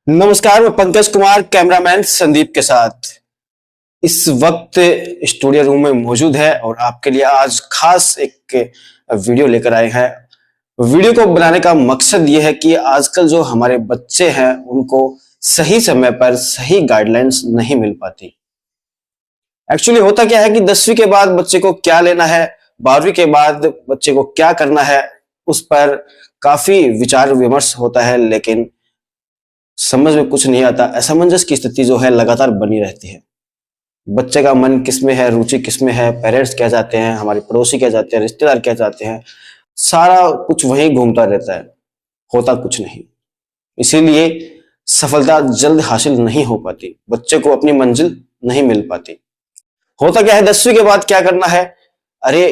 नमस्कार, मैं पंकज कुमार कैमरामैन संदीप के साथ इस वक्त स्टूडियो रूम में मौजूद है और आपके लिए आज खास एक वीडियो लेकर आए हैं। वीडियो को बनाने का मकसद ये है कि आजकल जो हमारे बच्चे हैं उनको सही समय पर सही गाइडलाइंस नहीं मिल पाती। एक्चुअली होता क्या है कि 10वीं के बाद बच्चे को क्या लेना है, 12वीं के बाद बच्चे को क्या करना है, उस पर काफी विचार विमर्श होता है, लेकिन समझ में कुछ नहीं आता। असमंजस की स्थिति जो है लगातार बनी रहती है। बच्चे का मन किसमें है, रुचि किसमें है, पेरेंट्स क्या चाहते हैं, हमारे पड़ोसी क्या चाहते हैं, रिश्तेदार क्या चाहते हैं, सारा कुछ वहीं घूमता रहता है, होता कुछ नहीं। इसीलिए सफलता जल्द हासिल नहीं हो पाती, बच्चे को अपनी मंजिल नहीं मिल पाती। होता क्या है, 10वीं के बाद क्या करना है, अरे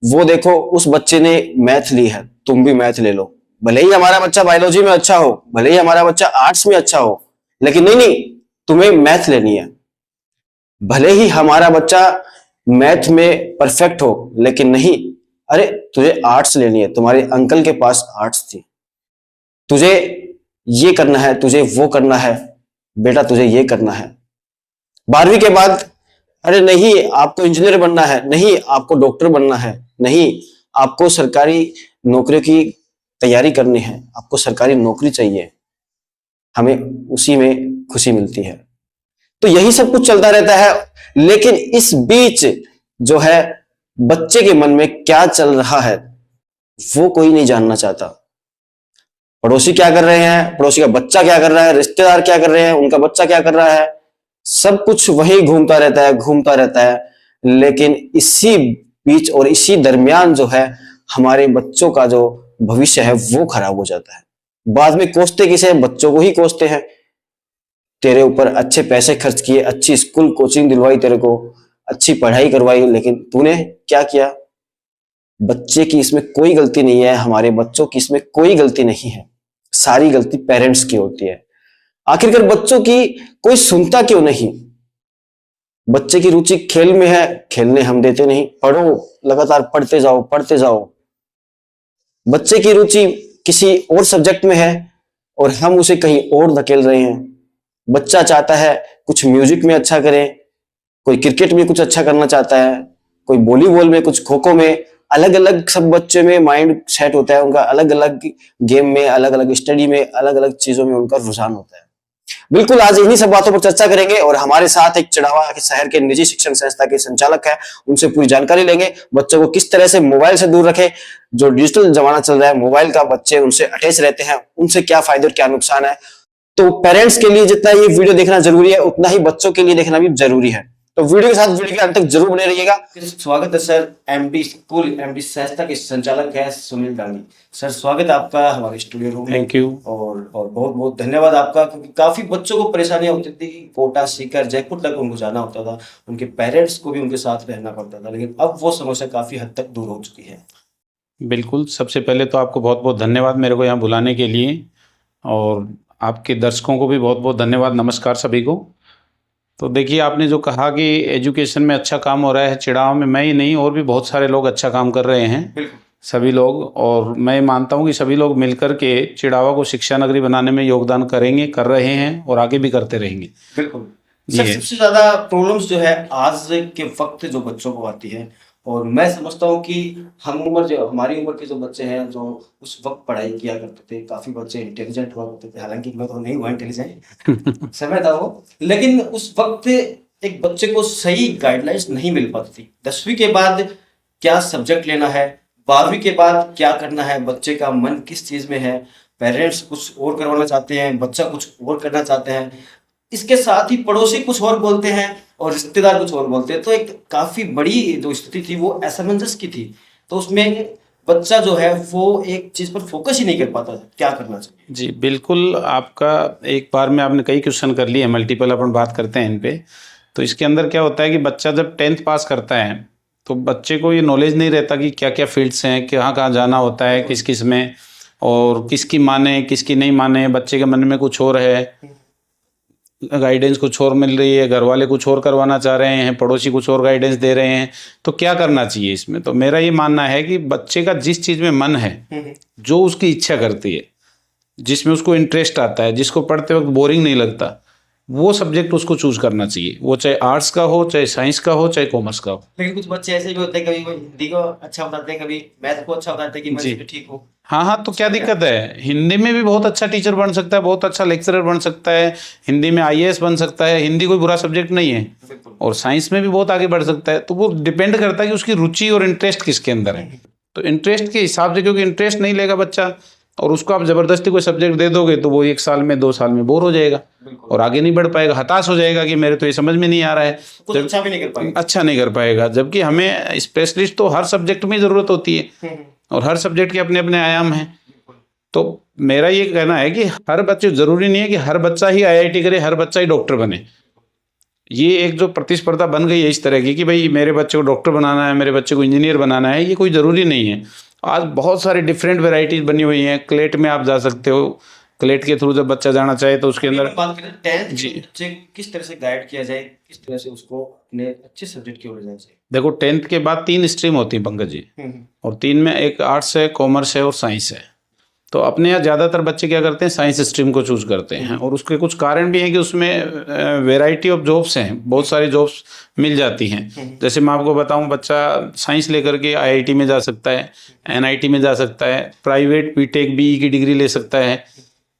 वो देखो उस बच्चे ने मैथ ली है, तुम भी मैथ ले लो। भले ही हमारा बच्चा बायोलॉजी में अच्छा हो, भले ही हमारा बच्चा आर्ट्स में अच्छा हो, लेकिन नहीं नहीं, तुम्हें मैथ लेनी है। भले ही हमारा बच्चा मैथ में परफेक्ट हो, लेकिन नहीं, अरे तुझे आर्ट्स लेनी है, तुम्हारे अंकल के पास आर्ट्स थी, तुझे ये करना है, तुझे वो करना है, बेटा तुझे ये करना है। 12वीं के बाद अरे नहीं आपको इंजीनियर बनना है, नहीं आपको डॉक्टर बनना है, नहीं आपको सरकारी नौकरियों की तैयारी करनी है, आपको सरकारी नौकरी चाहिए, हमें उसी में खुशी मिलती है। तो यही सब कुछ चलता रहता है, लेकिन इस बीच जो है बच्चे के मन में क्या चल रहा है वो कोई नहीं जानना चाहता। पड़ोसी क्या कर रहे हैं, पड़ोसी का बच्चा क्या कर रहा है, रिश्तेदार क्या कर रहे हैं, उनका बच्चा क्या कर रहा है, सब कुछ वही घूमता रहता है। लेकिन इसी बीच और इसी दरमियान जो है हमारे बच्चों का जो भविष्य है वो खराब हो जाता है। बाद में कोसते किसे, बच्चों को ही कोसते हैं। तेरे ऊपर अच्छे पैसे खर्च किए, अच्छी स्कूल कोचिंग दिलवाई, तेरे को अच्छी पढ़ाई करवाई, लेकिन तूने क्या किया। बच्चे की इसमें कोई गलती नहीं है, हमारे बच्चों की इसमें कोई गलती नहीं है, सारी गलती पेरेंट्स की होती है। आखिरकार बच्चों की कोई सुनता क्यों नहीं। बच्चे की रुचि खेल में है, खेलने हम देते नहीं, पढ़ो, लगातार पढ़ते जाओ। बच्चे की रुचि किसी और सब्जेक्ट में है और हम उसे कहीं और धकेल रहे हैं। बच्चा चाहता है कुछ म्यूजिक में अच्छा करे, कोई क्रिकेट में कुछ अच्छा करना चाहता है, कोई वॉलीबॉल में, कुछ खो खो में, अलग अलग सब बच्चे में माइंड सेट होता है उनका, अलग अलग गेम में, अलग अलग स्टडी में, अलग अलग चीजों में उनका रुझान होता है। बिल्कुल आज इन्हीं सब बातों पर चर्चा करेंगे और हमारे साथ एक चिड़ावा के शहर के निजी शिक्षण संस्था के संचालक है, उनसे पूरी जानकारी लेंगे। बच्चों को किस तरह से मोबाइल से दूर रखें, जो डिजिटल जमाना चल रहा है मोबाइल का, बच्चे उनसे अटैच रहते हैं, उनसे क्या फायदे और क्या नुकसान है। तो पेरेंट्स के लिए जितना ये वीडियो देखना जरूरी है उतना ही बच्चों के लिए देखना भी जरूरी है। तो वीडियो के साथ वीडियो के अंत तक जरूर बने रहिएगा। स्वागत है सर, एमडी स्कूल एमडी संस्था के संचालक है सुनील गांधी। सर स्वागत है आपका हमारे स्टूडियो रूम में। Thank you. और बहुत बहुत धन्यवाद आपका, क्योंकि काफी बच्चों को परेशानियां होती थी, कोटा सीकर जयपुर तक उनको जाना होता था, उनके पेरेंट्स को भी उनके साथ रहना पड़ता था, लेकिन अब वो समस्या काफी हद तक दूर हो चुकी है। बिल्कुल, सबसे पहले तो आपको बहुत बहुत धन्यवाद मेरे को यहाँ बुलाने के लिए, और आपके दर्शकों को भी बहुत बहुत धन्यवाद। नमस्कार सभी को। तो देखिए, आपने जो कहा कि एजुकेशन में अच्छा काम हो रहा है, चिड़ाव में मैं ही नहीं और भी बहुत सारे लोग अच्छा काम कर रहे हैं, सभी लोग, और मैं मानता हूँ कि सभी लोग मिलकर के चिड़ावा को शिक्षा नगरी बनाने में योगदान करेंगे, कर रहे हैं और आगे भी करते रहेंगे। बिल्कुल सर, सबसे ज्यादा प्रॉब्लम्स जो है आज के वक्त जो बच्चों को आती है, और मैं समझता हूँ कि हमारी उम्र के जो बच्चे हैं, जो उस वक्त पढ़ाई किया करते थे, काफी बच्चे इंटेलिजेंट हुआ करते थे, हालांकि मैं तो नहीं हुआ इंटेलिजेंट समय था वो, लेकिन उस वक्त एक बच्चे को सही गाइडलाइंस नहीं मिल पाती थी। 10वीं के बाद क्या सब्जेक्ट लेना है, 12वीं के बाद क्या करना है, बच्चे का मन किस चीज में है, पेरेंट्स कुछ और करवाना चाहते हैं, बच्चा कुछ और करना चाहते हैं, इसके साथ ही पड़ोसी कुछ और बोलते हैं और रिश्तेदार कुछ और बोलते हैं। तो एक काफी बड़ी जो स्थिति थी वो असमंजस की थी। तो उसमें बच्चा जो है वो एक चीज पर फोकस ही नहीं कर पाता था, क्या करना चाहिए। जी बिल्कुल, आपका एक बार में आपने कई क्वेश्चन कर लिए, मल्टीपल अपन बात करते हैं इन पे। तो इसके अंदर क्या होता है कि बच्चा जब 10th पास करता है तो बच्चे को ये नॉलेज नहीं रहता कि क्या क्या फील्ड्स हैं, कहाँ कहाँ जाना होता है, किस किस में, और किसकी माने किसकी नहीं माने। बच्चे के मन में कुछ और है, गाइडेंस कुछ और मिल रही है, घर वाले कुछ और करवाना चाह रहे हैं, पड़ोसी कुछ और गाइडेंस दे रहे हैं, तो क्या करना चाहिए इसमें। तो मेरा ये मानना है कि बच्चे का जिस चीज़ में मन है, जो उसकी इच्छा करती है, जिसमें उसको इंटरेस्ट आता है, जिसको पढ़ते वक्त बोरिंग नहीं लगता, वो सब्जेक्ट उसको चूज करना चाहिए, वो चाहे आर्ट्स का हो, चाहे साइंस का हो, चाहे कॉमर्स का हो। लेकिन कुछ बच्चे ऐसे भी होते हैं, कभी वो हिंदी को अच्छा बताते हैं, कभी मैथ को अच्छा बताते हैं कि मैं जी। इसमें ठीक हूँ। हाँ हाँ, तो क्या दिक्कत है, हिंदी में भी बहुत अच्छा टीचर बन सकता है, बहुत अच्छा लेक्चरर बन सकता है, हिंदी में आईएएस बन सकता है, हिंदी कोई बुरा सब्जेक्ट नहीं है। बिल्कुल। और साइंस में भी बहुत आगे बढ़ सकता है। तो वो डिपेंड करता है कि उसकी रुचि और इंटरेस्ट किसके अंदर है। तो इंटरेस्ट के हिसाब से, क्योंकि इंटरेस्ट नहीं लेगा बच्चा और उसको आप जबरदस्ती कोई सब्जेक्ट दे दोगे तो वो 1 साल में 2 साल में बोर हो जाएगा और आगे नहीं बढ़ पाएगा, हताश हो जाएगा कि मेरे तो ये समझ में नहीं आ रहा है, कुछ अच्छा भी नहीं कर पाएगा। अच्छा नहीं कर पाएगा। जबकि हमें स्पेशलिस्ट तो हर सब्जेक्ट में ज़रूरत होती है और हर सब्जेक्ट के अपने अपने आयाम हैं। तो मेरा ये कहना है कि हर बच्चे, जरूरी नहीं है कि हर बच्चा ही आईआईटी करे, हर बच्चा ही डॉक्टर बने। ये एक जो प्रतिस्पर्धा बन गई है इस तरह की कि भाई मेरे बच्चे को डॉक्टर बनाना है, मेरे बच्चे को इंजीनियर बनाना है, ये कोई ज़रूरी नहीं है। आज बहुत सारी डिफरेंट वेराइटीज़ बनी हुई हैं। क्लेट में आप जा सकते हो, क्लेट के थ्रू जब बच्चा जाना चाहे तो उसके अंदर बात करें 10th जी। बच्चे को किस तरह से गाइड किया जाए, किस तरह से उसको अपने अच्छे सब्जेक्ट की ओर ले जाना चाहिए। देखो, 10th के बाद 3 स्ट्रीम होती हैं पंकज जी, और 3 में एक आर्ट्स है, कॉमर्स है और साइंस है। तो अपने यहाँ ज़्यादातर बच्चे क्या करते हैं, साइंस स्ट्रीम को चूज करते हैं और उसके कुछ कारण भी हैं कि उसमें वैरायटी ऑफ जॉब्स हैं, बहुत सारी जॉब्स मिल जाती हैं। जैसे मैं आपको बताऊं, बच्चा साइंस लेकर के आईआईटी में जा सकता है, एनआईटी में जा सकता है, प्राइवेट बीटेक बीई की डिग्री ले सकता है,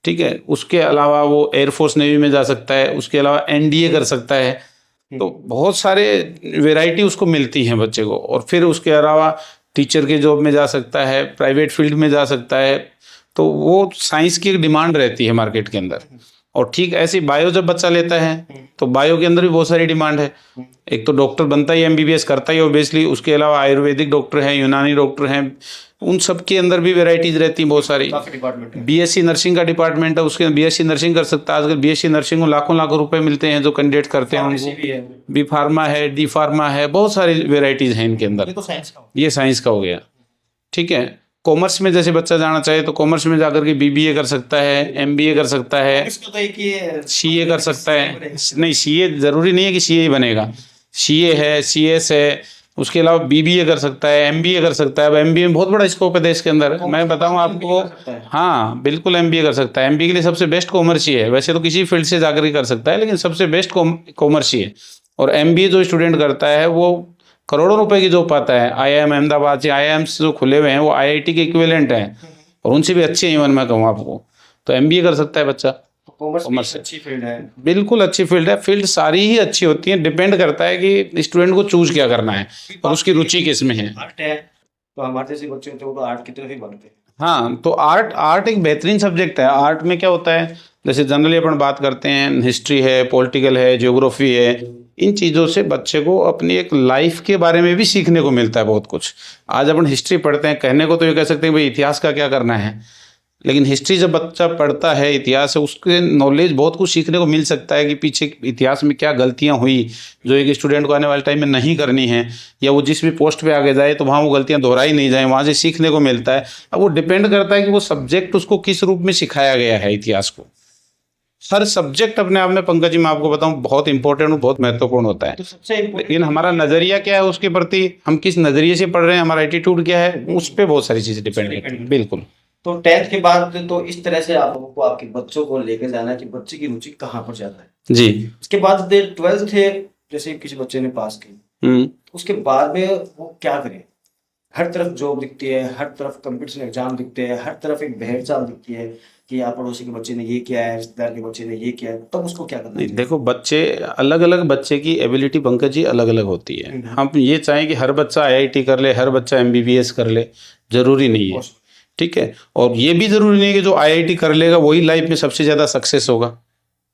ठीक है। उसके अलावा वो एयरफोर्स नेवी में जा सकता है, उसके अलावा एनडीए कर सकता है। तो बहुत सारे वैरायटी उसको मिलती हैं बच्चे को। और फिर उसके अलावा टीचर के जॉब में जा सकता है, प्राइवेट फील्ड में जा सकता है। तो वो साइंस की एक डिमांड रहती है मार्केट के अंदर। और ठीक ऐसी बायो जब बच्चा लेता है तो बायो के अंदर भी बहुत सारी डिमांड है। एक तो डॉक्टर बनता ही, एमबीबीएस करता ही ऑब्वियसली, उसके अलावा आयुर्वेदिक डॉक्टर हैं, यूनानी डॉक्टर हैं, उन सब के अंदर भी वैरायटीज रहती हैं बहुत सारी। काफी डिपार्टमेंट है। बीएससी नर्सिंग का डिपार्टमेंट है, उसके बीएससी नर्सिंग कर सकता है। आजकल बीएससी नर्सिंग को लाखों लाखों रुपए मिलते हैं जो कैंडिडेट करते हैं फार्मेसी उनको। भी है। बी फार्मा है, डी फार्मा है, बहुत सारी वेराइटीज हैं इनके अंदर। ये तो साइंस का हो। ये साइंस का हो गया, ठीक है। कॉमर्स में जैसे बच्चा जाना चाहे तो कॉमर्स में जाकर के बीबीए कर सकता है, एमबीए कर सकता है, इसका तो एक ही है, सीए कर सकता है। नहीं, सीए जरूरी नहीं है कि सीए ही बनेगा, सीए है, सीएस है, उसके अलावा बीबीए कर सकता है, एमबीए कर सकता है। अब एमबीए में बहुत बड़ा स्कोप है देश के अंदर, मैं बताऊं आपको। हाँ बिल्कुल, एमबीए कर सकता है। एमबीए के लिए सबसे बेस्ट कॉमर्स ही है, वैसे तो किसी फील्ड से जाकर ही कर सकता है, लेकिन सबसे बेस्ट कॉमर्स ही है। और एमबीए जो स्टूडेंट करता है वो करोड़ों रुपए की जॉब पाता है। आईआईएम अहमदाबाद से आईआईएम्स जो खुले हुए हैं वो आईआईटी के इक्विवेलेंट हैं और उनसे भी अच्छे हैं इवन मैं कहूँ आपको। तो एमबीए कर सकता है बच्चा। कॉमर्स अच्छी फील्ड है। बिल्कुल अच्छी फील्ड है, फील्ड सारी ही अच्छी होती है, डिपेंड करता है कि स्टूडेंट को चूज क्या करना है और उसकी रुचि किस में है। आर्ट है तो हमारे जैसे बच्चे होते हैं वो तो आर्ट की तरफ ही बढ़ते हैं। हाँ, तो आर्ट एक बेहतरीन सब्जेक्ट है। आर्ट में क्या होता है, जैसे जनरली अपन बात करते हैं, हिस्ट्री है, पॉलिटिकल है, ज्योग्राफी है, इन चीज़ों से बच्चे को अपनी एक लाइफ के बारे में भी सीखने को मिलता है बहुत कुछ। आज अपन हिस्ट्री पढ़ते हैं, कहने को तो ये कह सकते हैं भाई इतिहास का क्या करना है, लेकिन हिस्ट्री जब बच्चा पढ़ता है, इतिहास है, उसके नॉलेज बहुत कुछ सीखने को मिल सकता है कि पीछे इतिहास में क्या गलतियां हुई जो एक स्टूडेंट को आने वाले टाइम में नहीं करनी है, या वो जिस भी पोस्ट पे आगे जाए तो वहाँ वो गलतियां दोहराई नहीं जाए, वहाँ से सीखने को मिलता है। अब वो डिपेंड करता है कि वो सब्जेक्ट उसको किस रूप में सिखाया गया है इतिहास को। हर सब्जेक्ट अपने आप में पंकज जी मैं आपको बताऊं बहुत इंपॉर्टेंट और बहुत महत्वपूर्ण होता है, तो सबसे इम्पोर्टेंट लेकिन हमारा नजरिया क्या है उसके प्रति, हम किस नजरिए से पढ़ रहे हैं, हमारा एटीट्यूड क्या है, उस पर बहुत सारी चीजें डिपेंड करती हैं। बिल्कुल। तो 10th के बाद तो इस तरह से आपको आपके बच्चों को लेकर जाना है कि बच्चे की रुचि कहाँ पर ज्यादा है। जी। उसके बाद 12th है, जैसे किसी बच्चे ने पास की, उसके बाद में वो क्या करे। हर तरफ जॉब दिखती है, हर तरफ कंपटीशन एग्जाम दिखते हैं, हर तरफ एक भेड़ चाल दिखती है कि आप पड़ोसी के बच्चे ने ये किया है, रिश्तेदार के बच्चे ने ये किया है, तब उसको क्या करना है। देखो, बच्चे अलग अलग, बच्चे की एबिलिटी पंकज जी अलग अलग होती है। हम ये चाहें कि हर बच्चा आईआईटी कर ले, हर बच्चा एमबीबीएस कर ले, जरूरी नहीं है, ठीक है। और ये भी जरूरी नहीं है कि जो आईआईटी कर लेगा वही लाइफ में सबसे ज्यादा सक्सेस होगा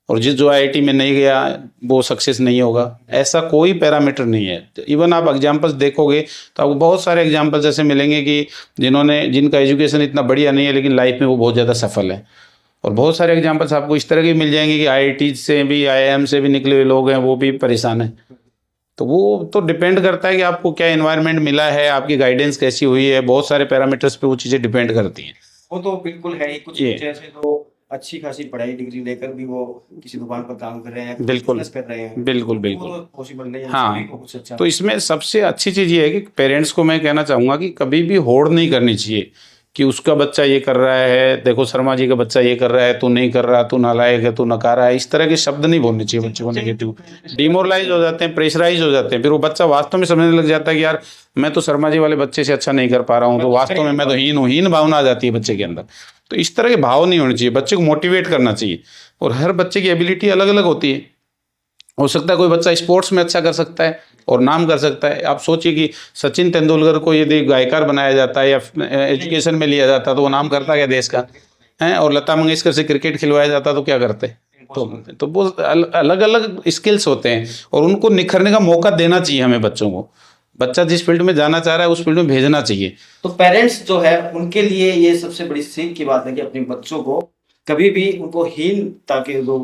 और जो आईआईटी में नहीं गया वो सक्सेस नहीं होगा, ऐसा कोई पैरामीटर नहीं है। इवन आप एग्जाम्पल्स देखोगे तो आपको बहुत सारे एग्जाम्पल्स ऐसे मिलेंगे कि जिनका एजुकेशन इतना बढ़िया नहीं है लेकिन लाइफ में वो बहुत ज़्यादा सफल है। और बहुत सारे एग्जाम्पल्स आपको इस तरह के मिल जाएंगे कि आईआईटी से भी, आईआईएम से भी निकले हुए लोग हैं, वो भी परेशान हैं। तो वो तो डिपेंड करता है कि आपको क्या एनवायरनमेंट मिला है, आपकी गाइडेंस कैसी हुई है, बहुत सारे पैरामीटर्स पे वो चीज़ें डिपेंड करती हैं। वो तो बिल्कुल है ही। कुछ बच्चे ऐसे तो अच्छी खासी पढ़ाई डिग्री लेकर भी वो किसी दुकान पर काम कर रहे हैं, बिल्कुल बिजनेस कर रहे हैं, बिल्कुल वो बिल्कुल। तो पॉसिबल नहीं है। हाँ, सभी को कुछ अच्छा तो इसमें सबसे अच्छी चीज़ ये है कि पेरेंट्स को मैं कहना चाहूँगा कि कभी भी होड़ नहीं करनी चाहिए कि उसका बच्चा ये कर रहा है, देखो शर्मा जी का बच्चा ये कर रहा है, तू नहीं कर रहा, तू नालायक है, तू नकारा है, इस तरह के शब्द नहीं बोलने चाहिए बच्चे को नेगेटिव। डिमोरलाइज हो जाते हैं, प्रेशराइज हो जाते हैं, फिर वो बच्चा वास्तव में समझने लग जाता है कि यार मैं तो शर्मा जी वाले बच्चे से अच्छा नहीं कर पा रहा हूँ, तो वास्तव में मैं तो हीन हूँ, हीन भावना आ जाती है बच्चे के अंदर। तो इस तरह के भाव नहीं होने चाहिए, बच्चे को मोटिवेट करना चाहिए। और हर बच्चे की एबिलिटी अलग अलग होती है। हो सकता है कोई बच्चा स्पोर्ट्स में अच्छा कर सकता है और नाम कर सकता है। आप सोचिए कि सचिन तेंदुलकर को यदि गायकार बनाया जाता है या एजुकेशन में लिया जाता तो वो नाम करता क्या देश का है, और लता मंगेशकर से क्रिकेट खिलवाया जाता तो क्या करते। तो वो अलग अलग स्किल्स होते हैं और उनको निखरने का मौका देना चाहिए हमें बच्चों को। बच्चा जिस फील्ड में जाना चाह रहा है उस फील्ड में भेजना चाहिए। तो पेरेंट्स जो है उनके लिए ये सबसे बड़ी सीख की बात है कि अपने बच्चों को कभी भी उनको हीनता के जो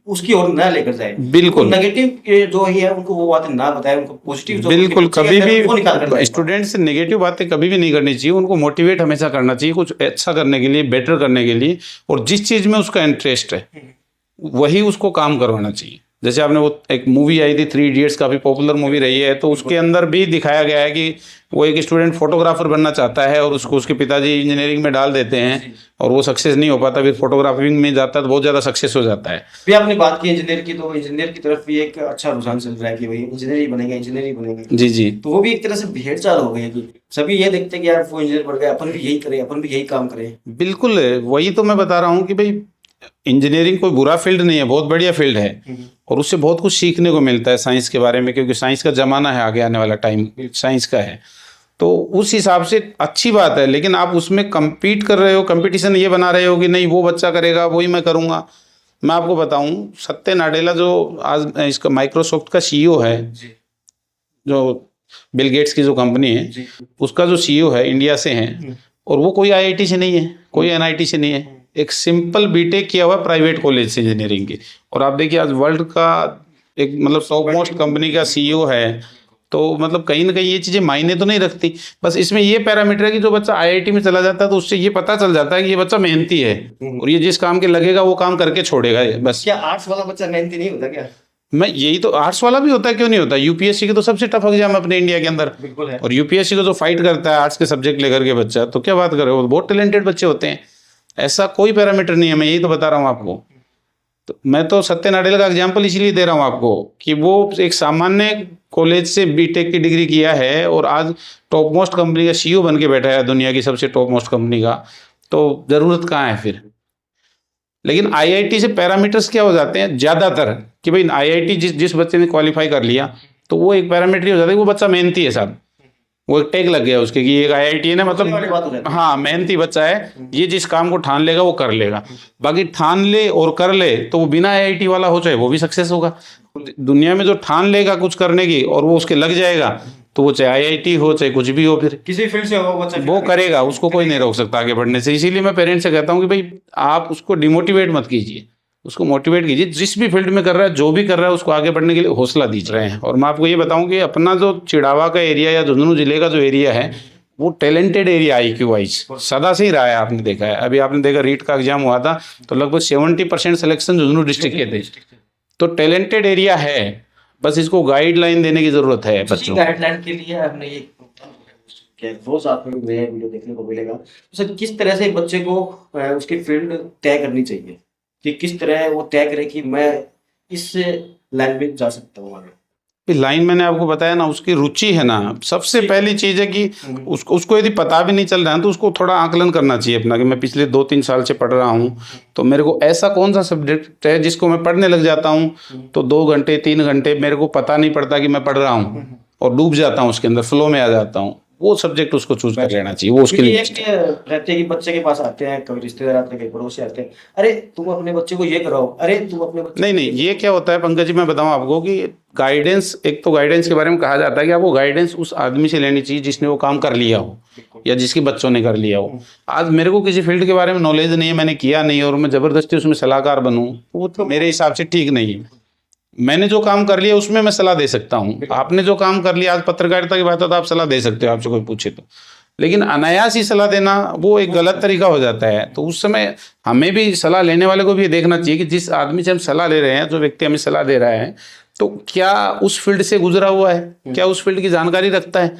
उसकी ओर न लेकर जाए। बिल्कुल नेगेटिव जो ही है उनको वो बातें ना बताए, उनको पॉजिटिव जो बिल्कुल कभी भी भी स्टूडेंट से नेगेटिव बातें कभी भी नहीं करनी चाहिए। उनको मोटिवेट हमेशा करना चाहिए कुछ अच्छा करने के लिए, बेटर करने के लिए, और जिस चीज़ में उसका इंटरेस्ट है वही उसको काम करवाना चाहिए। जैसे आपने वो एक मूवी आई थी 3 इडियट्स, काफ़ी पॉपुलर मूवी रही है, तो उसके अंदर भी दिखाया गया है कि वो एक स्टूडेंट फोटोग्राफर बनना चाहता है और उसको उसके पिताजी इंजीनियरिंग में डाल देते हैं और वो सक्सेस नहीं हो पाता, फिर फोटोग्राफिंग में जाता है तो बहुत ज़्यादा सक्सेस हो जाता है। भी आपने बात की इंजीनियर की, तो इंजीनियर की तरफ भी एक अच्छा रुझान चल रहा है कि भाई इंजीनियर ही बनेंगे, इंजीनियर ही बनेंगे। जी जी। तो वो भी एक तरह से भेड़ चाल हो गई है कि सभी ये देखते हैं कि यार वो इंजीनियर बन गए, अपन भी यही करें, अपन भी यही काम करें। बिल्कुल, वही तो मैं बता रहा हूँ कि भाई इंजीनियरिंग कोई बुरा फील्ड नहीं है, बहुत बढ़िया फील्ड है और उससे बहुत कुछ सीखने को मिलता है साइंस के बारे में, क्योंकि साइंस का ज़माना है, आगे आने वाला टाइम साइंस का है, तो उस हिसाब से अच्छी बात है। लेकिन आप उसमें कम्पीट कर रहे हो, कंपटीशन ये बना रहे हो कि नहीं वो बच्चा करेगा वही मैं करूँगा। मैं आपको बताऊँ, सत्य नाडेला जो आज इसका माइक्रोसॉफ्ट का CEO है, जो बिल गेट्स की जो कंपनी है उसका जो CEO है इंडिया से है, और वो कोई IIT से नहीं है, कोई NIT से नहीं है, एक सिंपल बीटेक किया हुआ प्राइवेट कॉलेज से इंजीनियरिंग की। और आप देखिए आज वर्ल्ड का एक मतलब टॉप मोस्ट कंपनी का CEO है, तो मतलब कहीं ना कहीं ये चीज़ें मायने तो नहीं रखती। बस इसमें ये पैरामीटर है कि जो बच्चा IIT में चला जाता है तो उससे ये पता चल जाता है कि ये बच्चा मेहनती है और ये जिस काम के लगेगा वो काम करके छोड़ेगा। बस क्या आर्ट्स वाला बच्चा मेहनती नहीं होता क्या? मैं यही तो, आर्ट्स वाला भी होता है, क्यों नहीं होता। UPSC के तो सबसे टफ एग्जाम है अपने इंडिया के अंदर, बिल्कुल है। और UPSC को जो फाइट करता है आर्ट्स के सब्जेक्ट लेकर के बच्चा, तो क्या बात कर रहे हो, बहुत टैलेंटेड बच्चे होते हैं। ऐसा कोई पैरामीटर नहीं है, मैं यही तो बता रहा हूँ आपको। तो मैं तो सत्य नाडेला का एग्जाम्पल इसीलिए दे रहा हूँ आपको कि वो एक सामान्य कॉलेज से बीटेक की डिग्री किया है और आज टॉप मोस्ट कंपनी का CEO बन के बैठा है, दुनिया की सबसे टॉप मोस्ट कंपनी का। तो ज़रूरत कहाँ है फिर। लेकिन IIT से पैरामीटर्स क्या हो जाते हैं ज़्यादातर कि भाई IIT जिस बच्चे ने क्वालिफाई कर लिया तो वो एक पैरामीटर हो जाता है कि वो बच्चा मेहनती है साहब, वो एक टैग लग गया उसके कि एक IIT है ना, मतलब हाँ मेहनती बच्चा है, ये जिस काम को ठान लेगा वो कर लेगा। बाकी ठान ले और कर ले तो वो बिना IIT वाला हो चाहे वो भी सक्सेस होगा। दुनिया में जो ठान लेगा कुछ करने की और वो उसके लग जाएगा तो वो चाहे IIT हो चाहे कुछ भी हो, फिर किसी फील्ड से हो वो करेगा, उसको कोई नहीं रोक सकता आगे बढ़ने से। इसीलिए मैं पेरेंट्स से कहता हूँ कि भाई आप उसको डिमोटिवेट मत कीजिए, उसको मोटिवेट कीजिए। जिस भी फील्ड में कर रहा है, जो भी कर रहा है, उसको आगे बढ़ने के लिए हौसला दीजिए रहे हैं। और मैं आपको ये बताऊं कि अपना जो चिड़ावा का एरिया या झुंझुनू जिले का जो एरिया है वो टैलेंटेड एरिया IQ वाइज सदा से ही रहा है। आपने देखा है, अभी आपने देखा रीट का एग्जाम हुआ था तो लगभग 70% सिलेक्शन झुंझुनू डिस्ट्रिक्ट के थे। तो टैलेंटेड एरिया है, बस इसको गाइडलाइन देने की जरूरत है बच्चों को। गाइडलाइन के लिए हमने ये रोज आपको नया वीडियो देखने को मिलेगा। तो सर किस तरह से बच्चे को उसकी फील्ड तय करनी चाहिए, कि किस तरह वो तय करे कि मैं इस लाइन में जा सकता हूँ आगे। लाइन मैंने आपको बताया ना, उसकी रुचि है ना, सबसे पहली चीज़ है कि उसको यदि पता भी नहीं चल रहा है तो उसको थोड़ा आकलन करना चाहिए अपना कि मैं पिछले 2-3 साल से पढ़ रहा हूँ तो मेरे को ऐसा कौन सा सब्जेक्ट है जिसको मैं पढ़ने लग जाता हूँ तो 2 घंटे 3 घंटे मेरे को पता नहीं पड़ता कि मैं पढ़ रहा हूँ और डूब जाता हूँ उसके अंदर, फ्लो में आ जाता हूँ। वो सब्जेक्ट उसको चूज कर लेना चाहिए, वो उसके लिए रहते हैं कि बच्चे के पास आते हैं, कभी रिश्तेदार आते हैं, कभी पड़ोसी आते हैं, अरे तुम अपने बच्चे को ये कराओ, अरे तुम अपने बच्चे नहीं, ये क्या होता है पंकज जी, मैं बताऊं आपको कि गाइडेंस, एक तो गाइडेंस के बारे में कहा जाता है कि आपको गाइडेंस उस आदमी से लेनी चाहिए जिसने वो काम कर लिया हो या जिसके बच्चों ने कर लिया हो। आज मेरे को किसी फील्ड के बारे में नॉलेज नहीं है, मैंने किया नहीं और मैं जबरदस्ती उसमें सलाहकार बनूं, वो तो मेरे हिसाब से ठीक नहीं है। मैंने जो काम कर लिया उसमें मैं सलाह दे सकता हूँ, आपने जो काम कर लिया, आज पत्रकारिता की बात है तो आप सलाह दे सकते हो, आपसे कोई पूछे तो। लेकिन अनायास ही सलाह देना वो एक गलत तरीका हो जाता है। तो उस समय हमें भी सलाह लेने वाले को भी ये देखना चाहिए कि जिस आदमी से हम सलाह ले रहे हैं, जो व्यक्ति हमें सलाह दे रहा है, तो क्या उस फील्ड से गुजरा हुआ है, क्या उस फील्ड की जानकारी रखता है।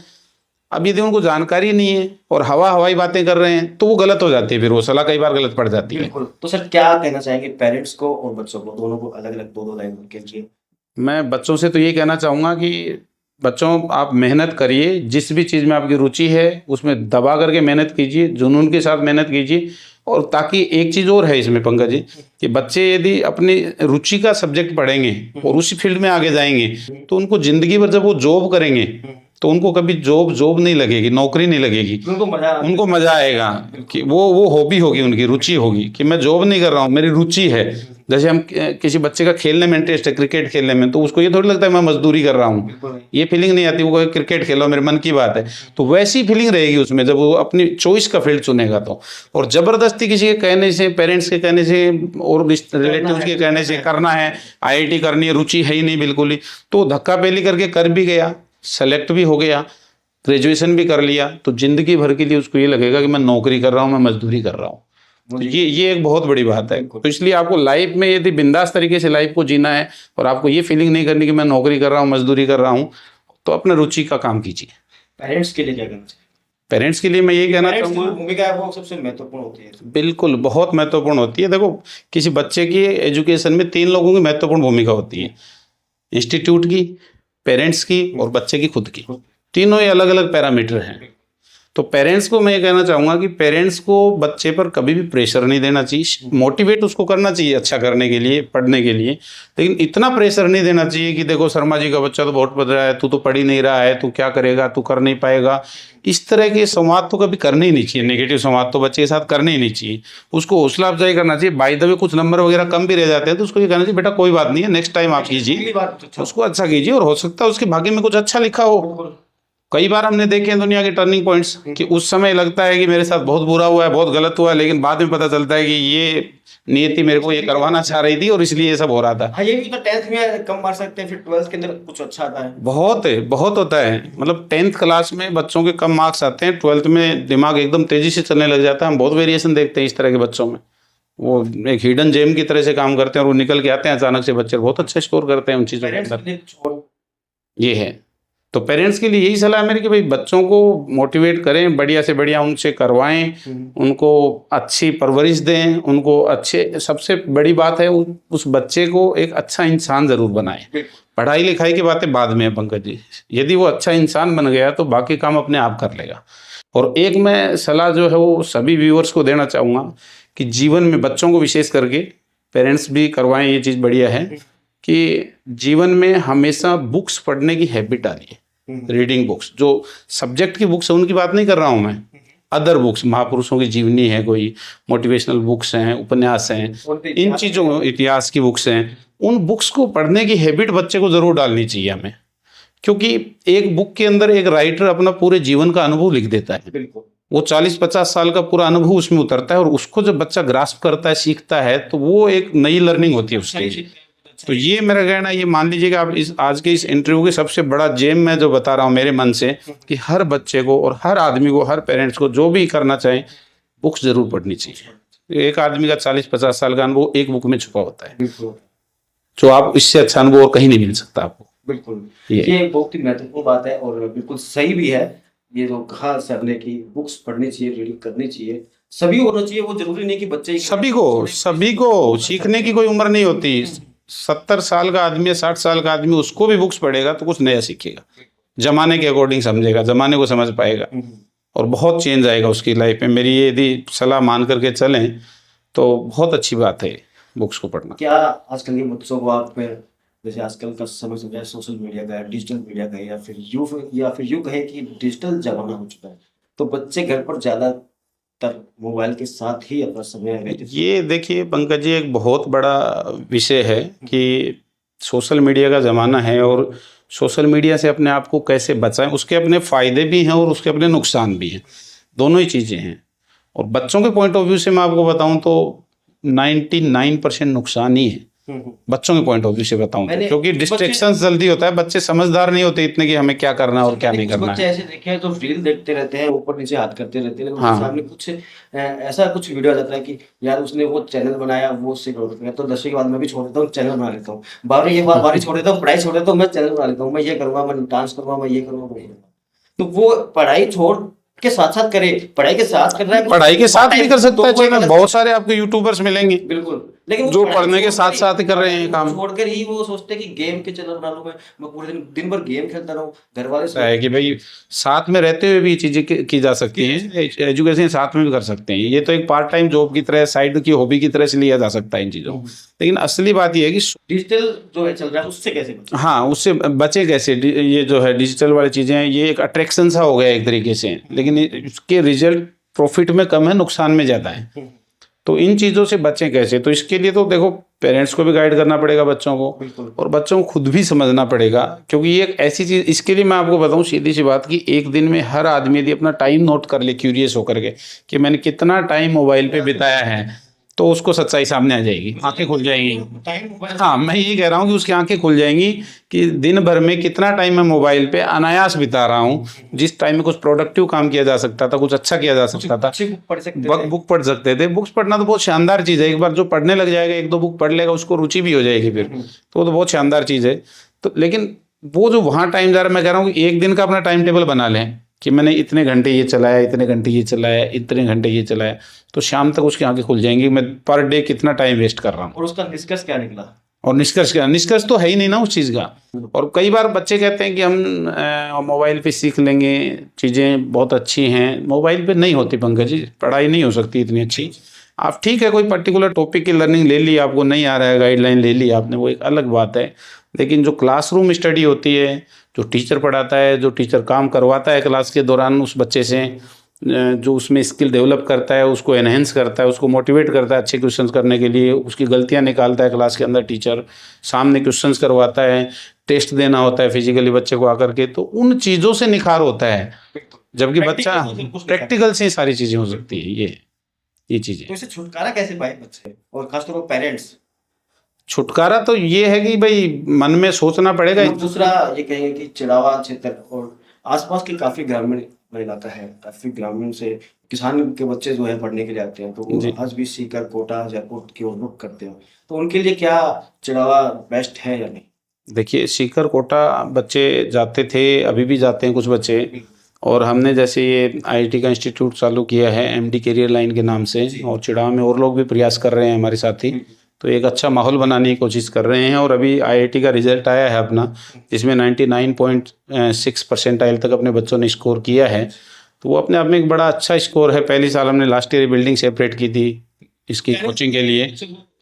अब यदि उनको जानकारी नहीं है और हवाई बातें कर रहे हैं तो वो गलत हो जाती है, फिर वो सलाह कई बार गलत पड़ जाती है। बिल्कुल। तो सर क्या कहना चाहेंगे पेरेंट्स को और बच्चों को, दोनों को अलग अलग दो लाइन के लिए? मैं बच्चों से तो यही कहना चाहूँगा कि बच्चों आप मेहनत करिए, जिस भी चीज़ में आपकी रुचि है उसमें दबा करके मेहनत कीजिए, जुनून के साथ मेहनत कीजिए। और ताकि एक चीज़ और है इसमें पंकज जी, कि बच्चे यदि अपनी रुचि का सब्जेक्ट पढ़ेंगे और उसी फील्ड में आगे जाएंगे तो उनको ज़िंदगी भर जब वो जॉब करेंगे तो उनको कभी जॉब नहीं लगेगी, नौकरी नहीं लगेगी, उनको मजा आएगा कि वो हॉबी होगी, उनकी रुचि होगी कि मैं जॉब नहीं कर रहा हूँ, मेरी रुचि है। जैसे हम किसी बच्चे का खेलने में इंटरेस्ट है, क्रिकेट खेलने में, तो उसको ये थोड़ी लगता है मैं मजदूरी कर रहा हूँ, ये फीलिंग नहीं आती, वो क्रिकेट खेलो मेरे मन की बात है। तो वैसी फीलिंग रहेगी उसमें जब वो अपनी चॉइस का फील्ड चुनेगा तो। और जबरदस्ती किसी के कहने से, पेरेंट्स के कहने से और रिलेटिव्स के कहने से करना है, IIT करनी है, रुचि है ही नहीं बिल्कुल ही, तो धक्का पेली करके कर भी गया, सेलेक्ट भी हो गया, ग्रेजुएशन भी कर लिया, तो जिंदगी भर के लिए उसको ये लगेगा कि मैं नौकरी कर रहा हूँ, मैं मजदूरी कर रहा हूँ। तो ये एक बहुत बड़ी बात है। तो इसलिए आपको लाइफ में यदि बिंदास तरीके से लाइफ को जीना है और आपको ये फीलिंग नहीं करनी कि मैं नौकरी कर रहा हूँ, मजदूरी कर रहा हूँ, तो अपने रुचि का काम कीजिए। पेरेंट्स के लिए क्या करना चाहिए? पेरेंट्स के लिए मैं ये कहना चाहूँगा, भूमिका है वो सबसे महत्वपूर्ण होती है। बिल्कुल बहुत महत्वपूर्ण होती है। देखो किसी बच्चे की एजुकेशन में 3 लोगों की महत्वपूर्ण भूमिका होती है, इंस्टीट्यूट की, पेरेंट्स की और बच्चे की खुद की। तीनों ही अलग अलग पैरामीटर हैं। तो पेरेंट्स को मैं ये कहना चाहूँगा कि पेरेंट्स को बच्चे पर कभी भी प्रेशर नहीं देना चाहिए, मोटिवेट उसको करना चाहिए अच्छा करने के लिए, पढ़ने के लिए, लेकिन इतना प्रेशर नहीं देना चाहिए कि देखो शर्मा जी का बच्चा तो बहुत पढ़ रहा है, तू तो पढ़ ही नहीं रहा है, तू क्या करेगा, तू कर नहीं पाएगा। इस तरह के संवाद तो कभी करने ही नहीं चाहिए, नेगेटिव संवाद तो बच्चे के साथ करने ही नहीं चाहिए। उसको हौसला अफजाई करना चाहिए। बाय द वे कुछ नंबर वगैरह कम भी रह जाते हैं तो उसको ये कहना चाहिए बेटा कोई बात नहीं है, नेक्स्ट टाइम आप कीजिए, उसको अच्छा कीजिए और हो सकता है उसके भाग्य में कुछ अच्छा लिखा हो। कई बार हमने देखे हैं दुनिया के टर्निंग पॉइंट्स कि उस समय लगता है कि मेरे साथ बहुत बुरा हुआ है, बहुत गलत हुआ है, लेकिन बाद में पता चलता है कि ये नियति मेरे को ये करवाना चाह रही थी और इसलिए ये सब हो रहा था। हाँ, ये भी तो 10th में कम मार सकते हैं, फिर 12th के अंदर कुछ अच्छा आता है। बहुत होता है। मतलब 10th क्लास में बच्चों के कम मार्क्स आते हैं, 12th में दिमाग एकदम तेजी से चलने लग जाता है। हम बहुत वेरिएशन देखते हैं इस तरह के बच्चों में, वो एक हिडन जेम की तरह से काम करते हैं और वो निकल के आते हैं अचानक से, बच्चे बहुत अच्छा स्कोर करते हैं उन चीज़ों के अंदर। ये है। तो पेरेंट्स के लिए यही सलाह है मेरी कि भाई बच्चों को मोटिवेट करें, बढ़िया से बढ़िया उनसे करवाएं, उनको अच्छी परवरिश दें, उनको अच्छे, सबसे बड़ी बात है उस बच्चे को एक अच्छा इंसान जरूर बनाएं। पढ़ाई लिखाई की बातें बाद में है पंकज जी, यदि वो अच्छा इंसान बन गया तो बाकी काम अपने आप कर लेगा। और एक मैं सलाह जो है वो सभी व्यूअर्स को देना चाहूँगा कि जीवन में बच्चों को विशेष करके पेरेंट्स भी करवाएं, ये चीज़ बढ़िया है कि जीवन में हमेशा बुक्स पढ़ने की हैबिट डालिए। रीडिंग बुक्स, जो सब्जेक्ट की बुक्स है उनकी बात नहीं कर रहा हूँ मैं, अदर बुक्स, महापुरुषों की जीवनी है, कोई मोटिवेशनल बुक्स हैं, उपन्यास हैं, इन चीज़ों, इतिहास की बुक्स हैं, उन बुक्स को पढ़ने की हैबिट बच्चे को ज़रूर डालनी चाहिए हमें। क्योंकि एक बुक के अंदर एक राइटर अपना पूरे जीवन का अनुभव लिख देता है, वो 40-50 साल का पूरा अनुभव उसमें उतरता है और उसको जब बच्चा ग्रास्प करता है, सीखता है, तो वो एक नई लर्निंग होती है उसके लिए। तो ये मेरा कहना, ये मान लीजिए कि आप आज के इस इंटरव्यू के सबसे बड़ा जेम मैं जो बता रहा हूँ मेरे मन से, कि हर बच्चे को और हर आदमी को, हर पेरेंट्स को जो भी करना चाहे, बुक्स जरूर पढ़नी चाहिए। एक आदमी का 40-50 साल का अनुभव एक बुक में छुपा होता है, जो आप इससे अच्छा अनुभव और कहीं नहीं मिल सकता आपको। बिल्कुल, ये बहुत ही महत्वपूर्ण बात है और बिल्कुल सही भी है। ये जो कहा सर ने कि बुक्स पढ़नी चाहिए, रीडिंग करनी चाहिए, सभी होना चाहिए। वो जरूरी नहीं कि बच्चे, सभी को सीखने की कोई उम्र नहीं होती। 70 साल का आदमी या 60 साल का आदमी उसको भी बुक्स पढ़ेगा तो कुछ नया सीखेगा, जमाने के अकॉर्डिंग समझेगा, जमाने को समझ पाएगा और बहुत चेंज आएगा उसकी लाइफ में। मेरी ये यदि सलाह मान करके चलें तो बहुत अच्छी बात है बुक्स को पढ़ना। क्या आजकल के बच्चों को आप, जैसे आजकल का समय समझ है, सोशल मीडिया का, डिजिटल मीडिया का, या फिर यूँ कहे कि डिजिटल जमाना हो चुका है, तो बच्चे घर पर ज़्यादातर मोबाइल के साथ ही अपना समय, ये देखिए पंकज जी, एक बहुत बड़ा विषय है कि सोशल मीडिया का ज़माना है और सोशल मीडिया से अपने आप को कैसे बचाएं। उसके अपने फ़ायदे भी हैं और उसके अपने नुकसान भी हैं, दोनों ही चीज़ें हैं। और बच्चों के पॉइंट ऑफ व्यू से मैं आपको बताऊं तो 99% नुकसान ही है, बच्चों के पॉइंट ऑफ व्यू से बताऊं तो, क्योंकि डिस्ट्रैक्शन जल्दी होता है, बच्चे समझदार नहीं होते इतने कि हमें क्या करना और क्या नहीं करना है। बच्चे ऐसे देखे हैं तो रील देखते रहते हैं, ऊपर नीचे हाथ करते रहते हैं, लेकिन सामने कुछ ऐसा कुछ वीडियो आ जाता है कि यार उसने वो चैनल बनाया, वो उससे तो 10वीं के बाद मैं भी छोड़ देता हूँ, चैनल बना लेता हूँ, 12वीं के बाद 12वीं छोड़ देता हूँ, पढ़ाई छोड़ देता हूँ, मैं चैनल बना लेता हूँ, मैं ये करूँगा, मैं डांस करूँगा, मैं ये करूँगा। तो वो पढ़ाई छोड़ के साथ साथ करे, पढ़ाई के साथ कर रहा है, पढ़ाई के साथ भी कर सकता तो है वो एक चैनल, अलग- बहुत सारे आपको यूट्यूबर्स मिलेंगे बिल्कुल, लेकिन वो जो पढ़ाई पढ़ने के छोड़ साथ कर साथ ही कर रहे हैं काम। छोड़कर ही वो सोचते हैं कि गेम के चैनल बना लूं, मैं पूरे दिन भर गेम खेलता रहूं, घर वाले है कि भाई साथ में रहते हुए भी ये चीजें की जा सकती हैं, एजुकेशन साथ में भी कर सकते हैं। ये तो एक पार्ट टाइम जॉब की तरह, साइड की हॉबी की तरह से लिया जा सकता है इन चीजों को। लेकिन असली बात ये है कि डिजिटल जो है चल रहा है उससे कैसे बचें? हाँ, उससे बचे कैसे। ये जो है डिजिटल वाली चीजें हैं, ये एक अट्रैक्शन सा हो गया एक तरीके से, लेकिन इसके रिजल्ट प्रॉफिट में कम है, नुकसान में ज्यादा है। तो इन चीज़ों से बचें कैसे? तो इसके लिए तो देखो पेरेंट्स को भी गाइड करना पड़ेगा बच्चों को, और बच्चों को खुद भी समझना पड़ेगा, क्योंकि ये एक ऐसी चीज़, इसके लिए मैं आपको बताऊं सीधी सी बात कि एक दिन में हर आदमी यदि अपना टाइम नोट कर ले क्यूरियस होकर के कि मैंने कितना टाइम मोबाइल पे बिताया है, तो उसको सच्चाई सामने आ जाएगी, आंखें खुल जाएंगी। हाँ, मैं ये कह रहा हूँ कि उसकी आंखें खुल जाएंगी कि दिन भर में कितना टाइम मैं मोबाइल पे अनायास बिता रहा हूँ। जिस टाइम में कुछ प्रोडक्टिव काम किया जा सकता था, कुछ अच्छा किया जा सकता था, अच्छी बुक पढ़ सकते थे। बुक पढ़ सकते थे। बुक्स पढ़ना तो बहुत शानदार चीज़ है, एक बार जो पढ़ने लग जाएगा, एक दो बुक पढ़ लेगा, उसको रुचि भी हो जाएगी फिर, तो वो तो बहुत शानदार चीज़ है। तो लेकिन वो जो वहाँ टाइम जा रहा है, मैं कह रहा हूँ कि एक दिन का अपना टाइम टेबल बना लें कि मैंने इतने घंटे ये चलाया, इतने घंटे ये चलाया, इतने घंटे ये चलाया, तो शाम तक उसकी आंखें खुल जाएंगी मैं पर डे कितना टाइम वेस्ट कर रहा हूँ। और उसका निष्कर्ष क्या निकला? और निष्कर्ष क्या? निष्कर्ष तो है ही नहीं ना उस चीज़ का। और कई बार बच्चे कहते हैं कि हम मोबाइल पे सीख लेंगे, चीज़ें बहुत अच्छी हैं। मोबाइल पे नहीं होती पंकज जी, पढ़ाई नहीं हो सकती इतनी अच्छी। आप ठीक है, कोई पर्टिकुलर टॉपिक की लर्निंग ले ली, आपको नहीं आ रहा है, गाइडलाइन ले ली आपने, वो एक अलग बात है। लेकिन जो क्लासरूम स्टडी होती है, जो टीचर पढ़ाता है, जो टीचर काम करवाता है क्लास के दौरान उस बच्चे से, जो उसमें स्किल डेवलप करता है, उसको एनहेंस करता है, उसको मोटिवेट करता है अच्छे क्वेश्चंस करने के लिए, उसकी गलतियां निकालता है क्लास के अंदर टीचर, सामने क्वेश्चंस करवाता है, टेस्ट देना होता है फिजिकली बच्चे को आकर के, तो उन चीज़ों से निखार होता है। जबकि बच्चा प्रैक्टिकल से सारी चीज़ें हो सकती है। ये चीज़ें तो इससे छुटकारा कैसे पाए बच्चे और खासतौर पर पेरेंट्स? छुटकारा तो ये है कि भाई मन में सोचना पड़ेगा। और दूसरा ये कहेंगे कि चिड़ावा क्षेत्र और आसपास के काफी ग्रामीण इलाका है, काफी ग्रामीण से किसान के बच्चे जो है पढ़ने के लिए आते हैं, तो वो आज भी सीकर, कोटा, जयपुर की ओर रुख करते हैं। तो उनके लिए क्या चिड़ावा बेस्ट है या नहीं? देखिए, सीकर कोटा बच्चे जाते थे, अभी भी जाते हैं कुछ बच्चे। और हमने जैसे ये आईआईटी का इंस्टीट्यूट चालू किया है एमडी करियर लाइन के नाम से, और चिड़ावा में और लोग भी प्रयास कर रहे हैं हमारे साथी, तो एक अच्छा माहौल बनाने की कोशिश कर रहे हैं। और अभी आईआईटी का रिजल्ट आया है अपना, जिसमें 99.6% तक अपने बच्चों ने स्कोर किया है, तो वो अपने आप में एक बड़ा अच्छा स्कोर है। पहली साल हमने लास्ट ईयर बिल्डिंग सेपरेट की थी इसकी कोचिंग के लिए,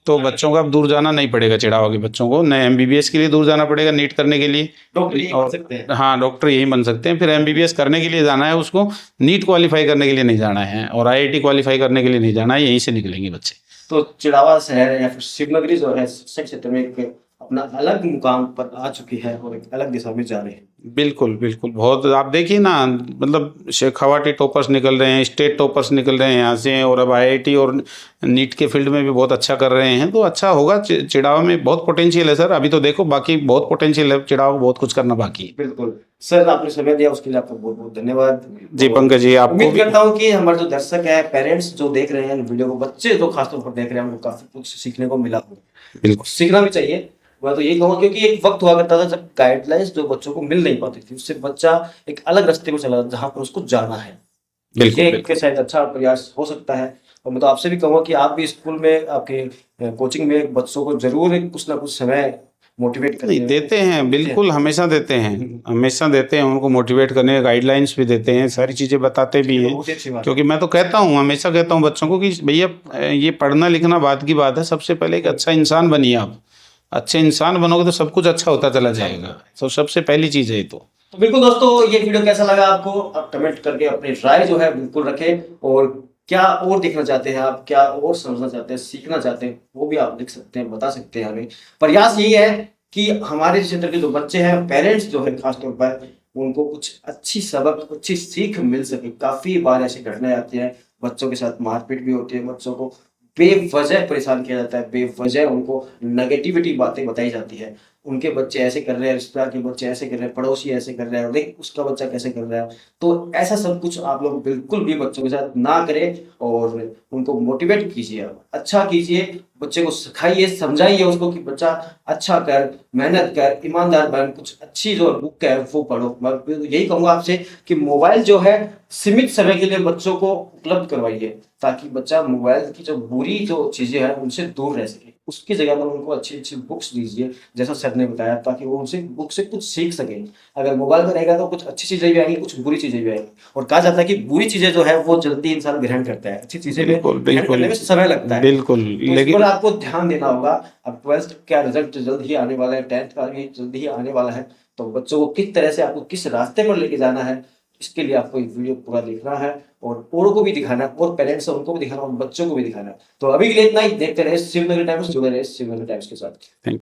तो बच्चों को अब दूर जाना नहीं पड़ेगा। चिड़ावा के बच्चों को न एमबीबीएस के लिए दूर जाना पड़ेगा नीट करने के लिए, और हाँ डॉक्टर यही बन सकते हैं। फिर एमबीबीएस करने के लिए जाना है उसको, नीट क्वालिफाई करने के लिए नहीं जाना है, और आईआईटी क्वालिफाई करने के लिए नहीं जाना है, यहीं से निकलेंगे बच्चे। तो चिड़ावा शहर या फिर शिवनगरी जो है शिक्षा क्षेत्र में एक अपना अलग मुकाम पर आ चुकी है और एक अलग दिशा में जा रही है। बिल्कुल बिल्कुल, बहुत आप देखिए ना, मतलब शेखावाटी टॉपर्स निकल रहे हैं, स्टेट टॉपर्स निकल रहे हैं यहाँ से, और अब आईआईटी और नीट के फील्ड में भी बहुत अच्छा कर रहे हैं, तो अच्छा होगा। चिड़ावा में बहुत पोटेंशियल है सर, अभी तो देखो, बाकी बहुत पोटेंशियल है, चिड़ावा बहुत कुछ करना बाकी है। बिल्कुल सर, आपने समय दिया उसके लिए आपका बहुत बहुत धन्यवाद। जी पंकज जी, आपको उम्मीद करता हूँ कि हमारे जो दर्शक है, पेरेंट्स जो देख रहे हैं वीडियो को, बच्चे जो खासतौर पर देख रहे हैं, उनको काफी कुछ सीखने को मिला हो। बिल्कुल सीखना भी चाहिए, मैं तो यही कहूँगा, क्योंकि एक वक्त हुआ करता था जब गाइडलाइंस जो बच्चों को मिल नहीं पाती थी, उससे बच्चा एक अलग रास्ते को चला जहाँ पर उसको जाना है। ये एक शायद अच्छा प्रयास हो सकता है। और मैं तो आपसे भी कहूँगा कि आप भी स्कूल में, आपके कोचिंग में बच्चों को जरूर कुछ ना कुछ समय मोटिवेट नहीं देते हैं, बिल्कुल हमेशा देते हैं, हमेशा देते हैं उनको मोटिवेट करने, गाइडलाइंस भी देते हैं, सारी चीज़ें बताते भी हैं। क्योंकि मैं तो कहता हूँ, हमेशा कहता हूँ बच्चों को कि भैया ये पढ़ना लिखना बाद की बात है, सबसे पहले एक अच्छा इंसान बनिए। आप अच्छे इंसान बनोगे तो सब कुछ अच्छा होता चला जाएगा, तो सबसे पहली चीज़ है। तो बिल्कुल दोस्तों, ये वीडियो कैसा लगा आपको, आप कमेंट करके अपनी राय जो है बिल्कुल रखें, और क्या और देखना चाहते हैं आप, क्या और समझना चाहते हैं, सीखना चाहते हैं, वो भी आप लिख सकते हैं, बता सकते हैं हमें। प्रयास यही है कि हमारे क्षेत्र के जो बच्चे हैं, पेरेंट्स जो है खासतौर पर, उनको कुछ अच्छी सबक, अच्छी सीख मिल सके। काफी बार ऐसी घटनाएं आती हैं, बच्चों के साथ मारपीट भी होती है, बच्चों को बेवजह परेशान किया जाता है, बेवजह उनको नेगेटिविटी बातें बताई जाती है, उनके बच्चे ऐसे कर रहे हैं, रिश्तेदार के बच्चे ऐसे कर रहे हैं, पड़ोसी ऐसे कर रहे हैं, देख उसका बच्चा कैसे कर रहा है। तो ऐसा सब कुछ आप लोग बिल्कुल भी बच्चों के साथ ना करें और उनको मोटिवेट कीजिए, अच्छा कीजिए, बच्चे को सिखाइए, समझाइए उसको कि बच्चा अच्छा कर, मेहनत कर, ईमानदार बन, कुछ अच्छी जो बुक है वो पढ़ो। मैं यही कहूंगा आपसे कि मोबाइल जो है सीमित समय के लिए बच्चों को उपलब्ध करवाइए, ताकि बच्चा मोबाइल की जो बुरी जो चीजें हैं उनसे दूर रह सके। उसकी जगह पर उनको अच्छी अच्छी बुक्स दीजिए, जैसा सर ने बताया, ताकि वो उनसे बुक से कुछ सीख सके। अगर मोबाइल में रहेगा तो कुछ अच्छी चीजें भी आएंगी, कुछ बुरी चीजें भी आएंगी। और कहा जाता है कि बुरी चीजें जो है वो जल्दी इंसान ग्रहण करता है, अच्छी चीजें में बिल्कुल ग्रहण करने में समय लगता है। बिल्कुल। तो इस पर आपको ध्यान देना होगा। अब 12th का रिजल्ट जल्द ही आने वाला है, 10th का भी जल्द ही आने वाला है, तो बच्चों को किस तरह से आपको किस रास्ते पर लेके जाना है, इसके लिए आपको ये वीडियो पूरा देखना है और औरों को भी दिखाना है, और पेरेंट्स है उनको भी दिखाना और बच्चों को भी दिखाना है। तो अभी के लिए इतना ही, देखते रहे शिवनगरी टाइम्स, जुड़े रहे शिवनगरी टाइम्स के साथ। थैंक